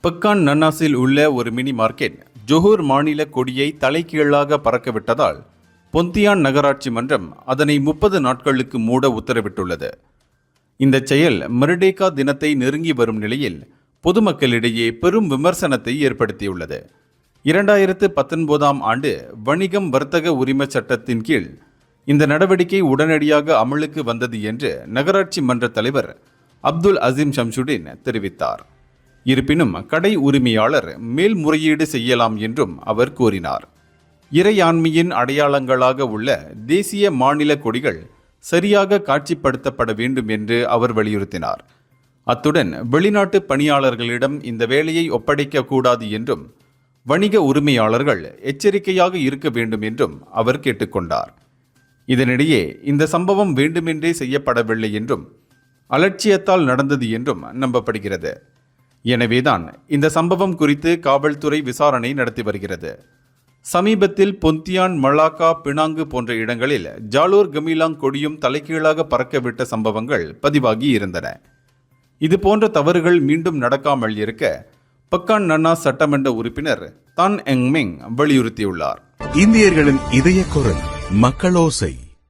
பக்கான் நன்னாஸில் உள்ள ஒரு mini market Johor மாநில கொடியை தலைகீழாக பறக்கவிட்டதால் பொந்தியான் நகராட்சி மன்றம் அதனை 30 நாட்களுக்கு மூட உத்தரவிட்டுள்ளது. இந்த செயல் மர்டேகா தினத்தை நெருங்கி வரும் நிலையில் பொதுமக்களிடையே பெரும் விமர்சனத்தை ஏற்படுத்தியுள்ளது. 2019ஆம் ஆண்டு வணிகம் வர்த்தக உரிமை சட்டத்தின் கீழ் இந்த நடவடிக்கை உடனடியாக அமலுக்கு வந்தது என்று நகராட்சி மன்ற தலைவர் அப்துல் அசீம் ஷம்சுடின் தெரிவித்தார். இருப்பினும் கடை உரிமையாளர் மேல்முறையீடு செய்யலாம் என்றும் அவர் கூறினார். இறையாண்மையின் அடையாளங்களாக உள்ள தேசிய மாநில கொடிகள் சரியாக காட்சிப்படுத்தப்பட வேண்டும் என்று அவர் வலியுறுத்தினார். அத்துடன் வெளிநாட்டு பணியாளர்களிடம் இந்த வேலையை ஒப்படைக்க கூடாது என்றும் வணிக உரிமையாளர்கள் எச்சரிக்கையாக இருக்க வேண்டும் என்றும் அவர் கேட்டுக்கொண்டார். இதனிடையே இந்த சம்பவம் வேண்டுமென்றே செய்யப்படவில்லை என்றும் அலட்சியத்தால் நடந்தது என்றும் நம்பப்படுகிறது. எனவேதான் இந்த சம்பவம் குறித்து காவல்துறை விசாரணை நடத்தி வருகிறது. சமீபத்தில் பொந்தியான், மலாக்கா, பினாங்கு போன்ற இடங்களில் ஜாலோர் கமிலாங் கொடியும் தலைகீழாக பறக்கவிட்ட சம்பவங்கள் பதிவாகி இருந்தன. இதுபோன்ற தவறுகள் மீண்டும் நடக்காமல் இருக்க பக்கான் நன்னாஸ் சட்டமன்ற உறுப்பினர் தான் எங்மெங் வலியுறுத்தியுள்ளார். இந்தியர்களின் இதய குரல் மக்களோசை.